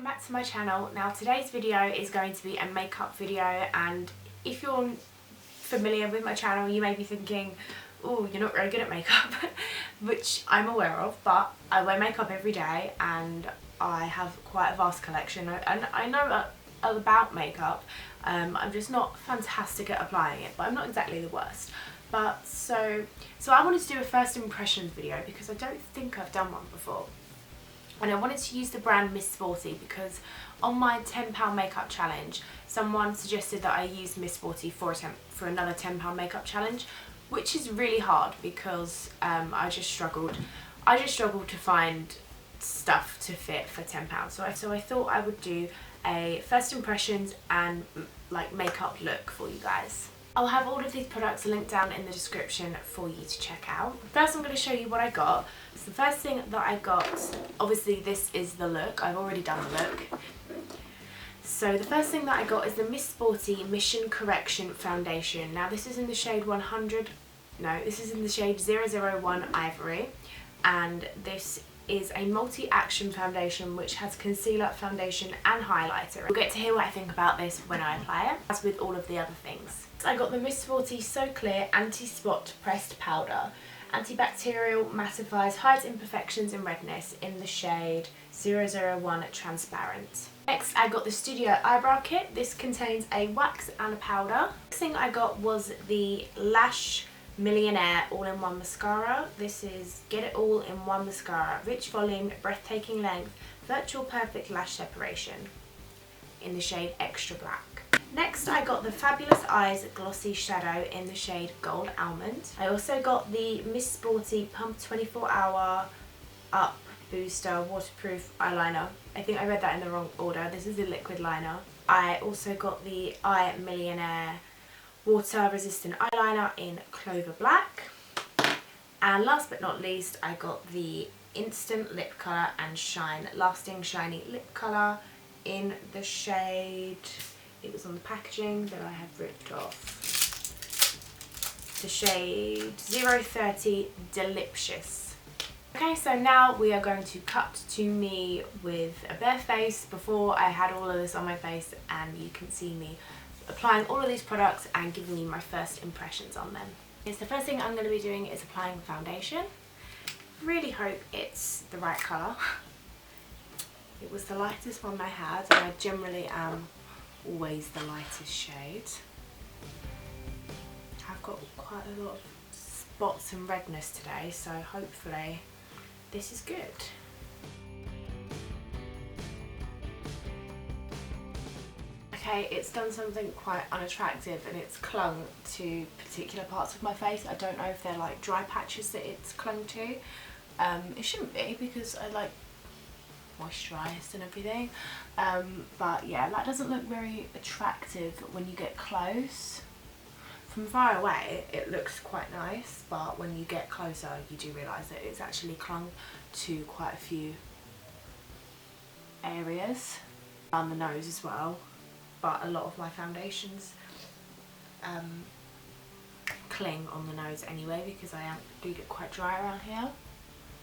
Welcome back to my channel. Now today's video is going to be a makeup video, and if you're familiar with my channel you may be thinking, oh, you're not very good at makeup, which I'm aware of, but I wear makeup every day and I have quite a vast collection and I know about makeup. I'm just not fantastic at applying it, but I'm not exactly the worst. But so I wanted to do a first impressions video because I don't think I've done one before. And I wanted to use the brand Miss Sporty because on my £10 makeup challenge, someone suggested that I use Miss Sporty for another £10 makeup challenge, which is really hard because I just struggled to find stuff to fit for £10. So I thought I would do a first impressions and like makeup look for you guys. I'll have all of these products linked down in the description for you to check out. First I'm going to show you what I got. So the first thing that I got, obviously this is the look, I've already done the look. So the first thing that I got is the Miss Sporty Mission Correction Foundation. Now this is in the shade this is in the shade 001 Ivory, and this is a multi-action foundation which has concealer, foundation and highlighter. You'll get to hear what I think about this when I apply it, as with all of the other things. I got the Miss Sporty So Clear Anti-Spot Pressed Powder. Antibacterial, mattifies, hides imperfections and redness in the shade 001 Transparent. Next I got the Studio Eyebrow Kit. This contains a wax and a powder. Next thing I got was the Lash Millionaire All-in-One Mascara. This is Get It All in One Mascara. Rich volume, breathtaking length, virtual perfect lash separation in the shade Extra Black. Next I got the Fabulous Eyes Glossy Shadow in the shade Gold Almond. I also got the Miss Sporty Pump 24 Hour Up Booster Waterproof Eyeliner. I think I read that in the wrong order. This is the liquid liner. I also got the Eye Millionaire Water Resistant Eyeliner in Clover Black. And last but not least I got the Instant Lip Colour and Shine Lasting Shiny Lip Colour in the shade, it was on the packaging that I have ripped off, the shade 030 Delicious. Okay, so now we are going to cut to me with a bare face before I had all of this on my face, and you can see me applying all of these products and giving you my first impressions on them. The first thing I'm going to be doing is applying foundation. Really hope it's the right colour. It was the lightest one I had, and I generally am always the lightest shade. I've got quite a lot of spots and redness today, so hopefully this is good. Okay, it's done something quite unattractive and it's clung to particular parts of my face. I don't know if they're like dry patches that it's clung to. It shouldn't be because I like moisturised and everything, but yeah, that doesn't look very attractive when you get close. From far away it looks quite nice, but when you get closer you do realise that it's actually clung to quite a few areas around the nose as well. But a lot of my foundations cling on the nose anyway because I do get quite dry around here.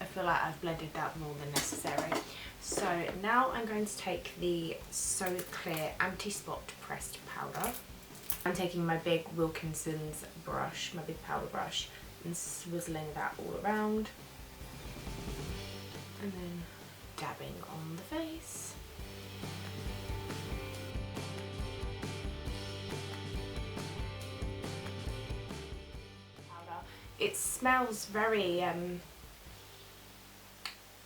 I feel like I've blended that more than necessary. So now I'm going to take the So Clear Anti-Spot Pressed Powder. I'm taking my big Wilkinson's brush, my big powder brush, and swizzling that all around. And then dabbing on the face. It smells very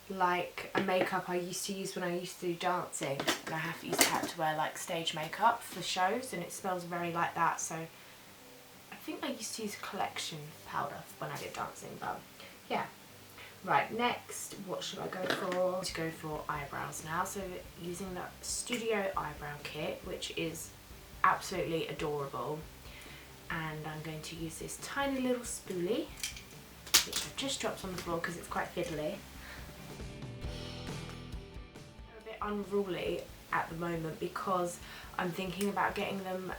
like a makeup I used to use when I used to do dancing, and I used to have to wear like stage makeup for shows, and it smells very like that. So I think I used to use collection powder when I did dancing, but yeah. Right, next what should I go for? To go for eyebrows now, so using the Studio Eyebrow Kit, which is absolutely adorable. And I'm going to use this tiny little spoolie, which I've just dropped on the floor because it's quite fiddly. I'm a bit unruly at the moment because I'm thinking about getting them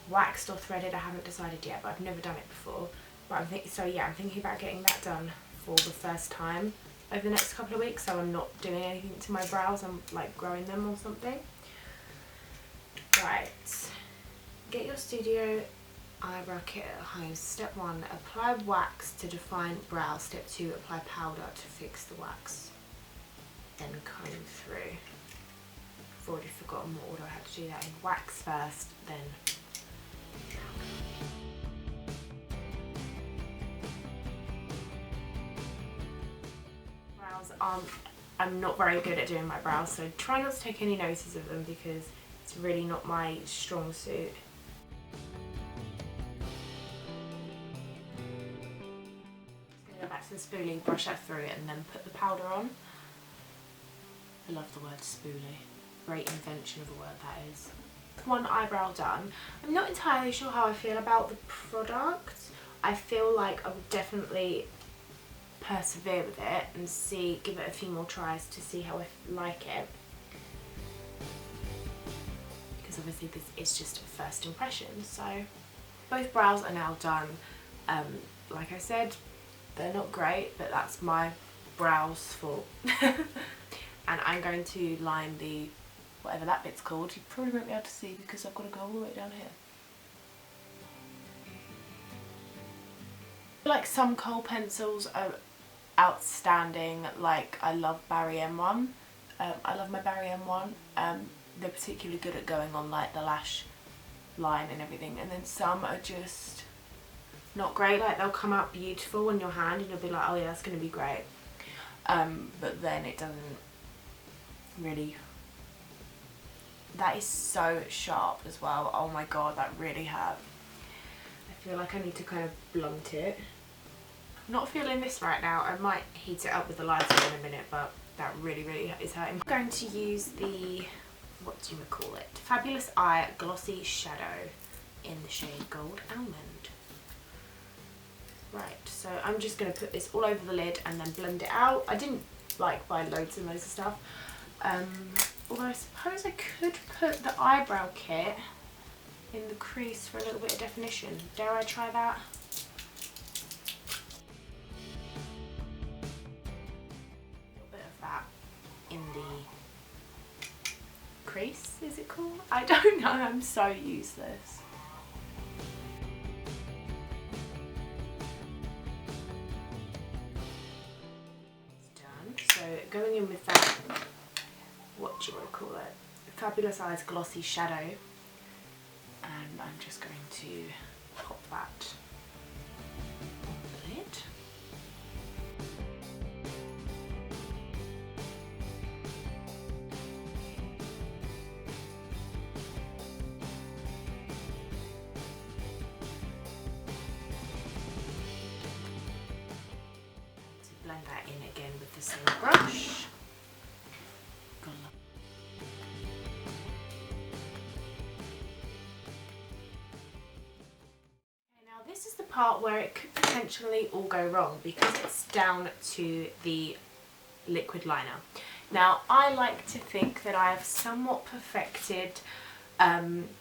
waxed or threaded. I haven't decided yet, but I've never done it before. But I'm thinking about getting that done for the first time. over the next couple of weeks, so I'm not doing anything to my brows. I'm like growing them or something. Right, get your Studio Eyebrow kit at home. Step 1, apply wax to define brows. Step 2, apply powder to fix the wax. Then comb through. I've already forgotten what order I had to do that in. Wax first, then brows. I'm not very good at doing my brows, so try not to take any notice of them because it's really not my strong suit. Go back to the spoolie, brush that through it, and then put the powder on. I love the word spoolie. Great invention of a word that is. One eyebrow done. I'm not entirely sure how I feel about the product. I feel like I would definitely persevere with it and give it a few more tries to see how I like it. Because obviously this is just a first impression. So both brows are now done. Like I said, they're not great, but that's my brows fault. And I'm going to line the, whatever that bit's called. You probably won't be able to see because I've got to go all the way down here. Like some kohl pencils are outstanding. Like I love Barry M1. I love my Barry M1. They're particularly good at going on like the lash line and everything. And then some are just not great. Like they'll come out beautiful on your hand and you'll be like, oh yeah, that's going to be great. But then it doesn't really. That is so sharp as well. Oh my god, that really hurt. I feel like I need to kind of blunt it. I'm not feeling this right now. I might heat it up with the lighter in a minute, but that really is hurting. I'm going to use the, what do you call it? Fabulous Eye Glossy Shadow in the shade Gold Almond. Right, so I'm just going to put this all over the lid and then blend it out. I didn't like buy loads and loads of stuff. Although I suppose I could put the eyebrow kit in the crease for a little bit of definition. Dare I try that? A little bit of that in the crease, is it called? I don't know, I'm so useless. It's done. So going in with that, what do you want to call it? Fabulous Eyes Glossy Shadow. And I'm just going to pop that on the lid. To blend that in again with the same brush. This is the part where it could potentially all go wrong because it's down to the liquid liner. Now I like to think that I have somewhat perfected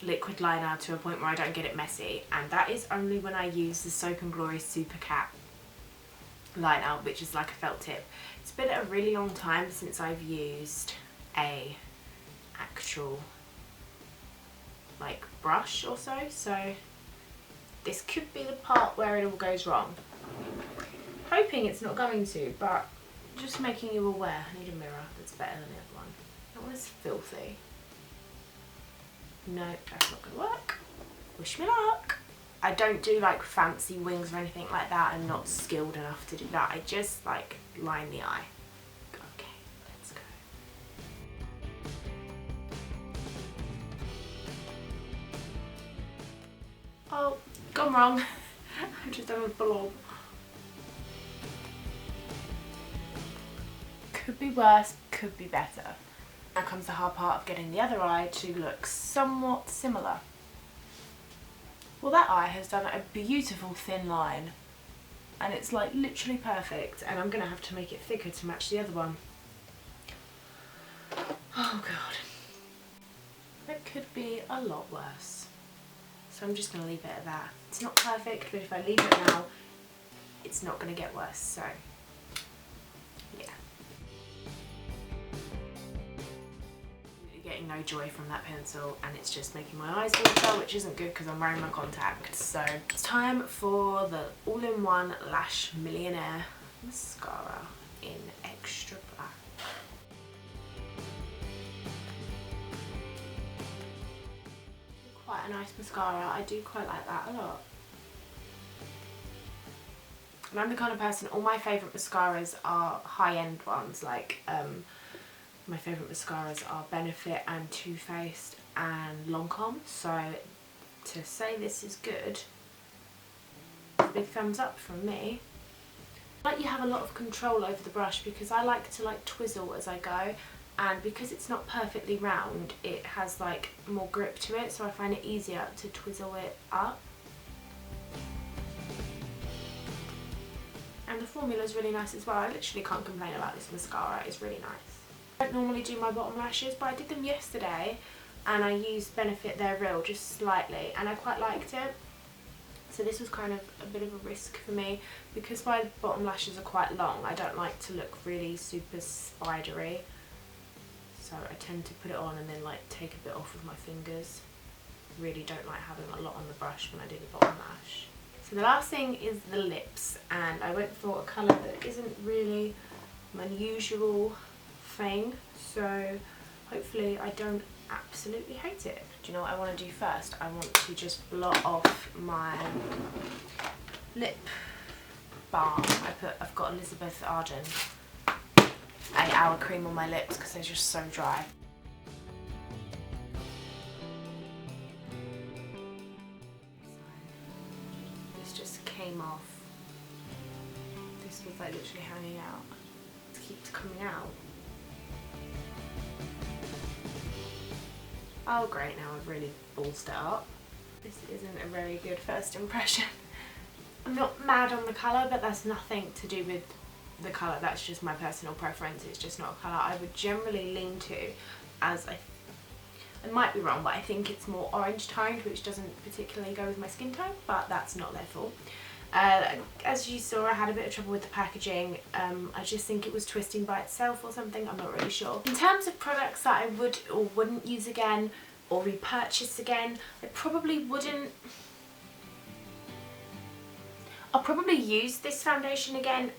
liquid liner to a point where I don't get it messy, and that is only when I use the Soap & Glory Super Cat liner, which is like a felt tip. It's been a really long time since I've used a actual like brush or so this could be the part where it all goes wrong. Hoping it's not going to, but just making you aware. I need a mirror that's better than the other one. That one is filthy. No, that's not going to work. Wish me luck. I don't do like fancy wings or anything like that. I'm not skilled enough to do that. I just like line the eye. Okay, let's go. Oh, gone wrong. I've just done a blob. Could be worse, could be better. Now comes the hard part of getting the other eye to look somewhat similar. Well, that eye has done a beautiful thin line and it's like literally perfect, and I'm going to have to make it thicker to match the other one. Oh god. It could be a lot worse. So I'm just going to leave it at that. It's not perfect, but if I leave it now, it's not going to get worse, so yeah. getting no joy from that pencil, and it's just making my eyes water, which isn't good because I'm wearing my contacts. So it's time for the all-in-one Lash Millionaire mascara in extra black. Quite a nice mascara. I do quite like that a lot. And I'm the kind of person, all my favourite mascaras are high-end ones, like my favourite mascaras are Benefit and Too Faced and Lancome. So to say this is good, big thumbs up from me. Like, you have a lot of control over the brush because I like to like twizzle as I go, and because it's not perfectly round, it has like more grip to it, so I find it easier to twizzle it up. And the formula is really nice as well. I literally can't complain about this mascara, it's really nice. I don't normally do my bottom lashes, but I did them yesterday and I used Benefit They're Real just slightly and I quite liked it. So this was kind of a bit of a risk for me because my bottom lashes are quite long. I don't like to look really super spidery. So I tend to put it on and then like take a bit off with my fingers. Really don't like having a lot on the brush when I do the bottom lash. So the last thing is the lips, and I went for a colour that isn't really an unusual thing, so hopefully I don't absolutely hate it. Do you know what I want to do first? I want to just blot off my lip balm. I've got Elizabeth Arden 8-hour cream on my lips because they're just so dry. Came off. This was like literally hanging out. It keeps coming out. Oh great, now I've really ballsed it up. This isn't a very good first impression. I'm not mad on the colour, but that's nothing to do with the colour, that's just my personal preference. It's just not a colour I would generally lean to, as I might be wrong, but I think it's more orange toned, which doesn't particularly go with my skin tone, but that's not their fault. As you saw, I had a bit of trouble with the packaging. I just think it was twisting by itself or something, I'm not really sure. In terms of products that I would or wouldn't use again or repurchase again, I probably wouldn't. I'll probably use this foundation again,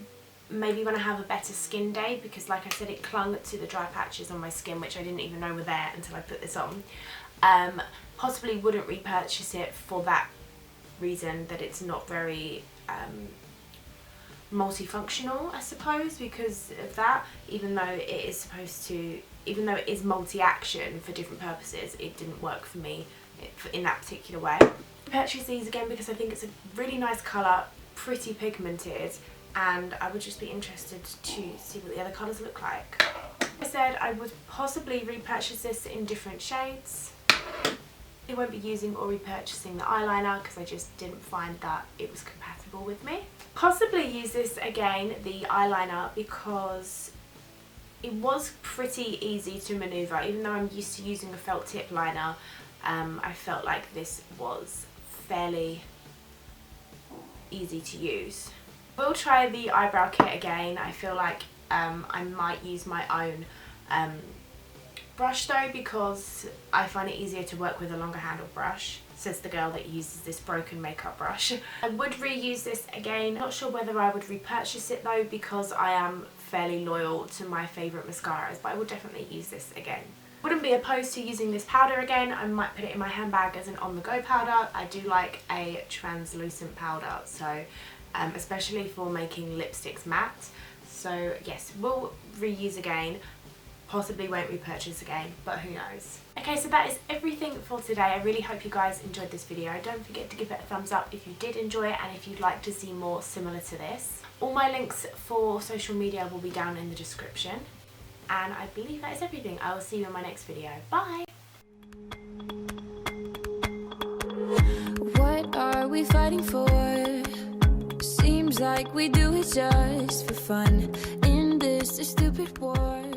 maybe when I have a better skin day, because like I said, it clung to the dry patches on my skin, which I didn't even know were there until I put this on. Possibly wouldn't repurchase it for that reason, that it's not very multifunctional, I suppose, because of that. Even though it is multi-action for different purposes, it didn't work for me in that particular way. Purchase these again because I think it's a really nice colour, pretty pigmented, and I would just be interested to see what the other colours look like. Like I said, I would possibly repurchase this in different shades. I won't be using or repurchasing the eyeliner because I just didn't find that it was compatible with me. Possibly use this again, the eyeliner, because it was pretty easy to manoeuvre. Even though I'm used to using a felt tip liner, I felt like this was fairly easy to use. We'll try the eyebrow kit again. I feel like I might use my own brush though, because I find it easier to work with a longer handled brush, says the girl that uses this broken makeup brush. I would reuse this again. Not sure whether I would repurchase it though, because I am fairly loyal to my favourite mascaras, but I would definitely use this again. Wouldn't be opposed to using this powder again. I might put it in my handbag as an on-the-go powder. I do like a translucent powder, so especially for making lipsticks matte. So yes, we'll reuse again. Possibly won't repurchase again, but who knows. Okay, so that is everything for today. I really hope you guys enjoyed this video. Don't forget to give it a thumbs up if you did enjoy it and if you'd like to see more similar to this. All my links for social media will be down in the description. And I believe that is everything. I will see you in my next video. Bye! What are we fighting for? Seems like we do it just for fun in this stupid war.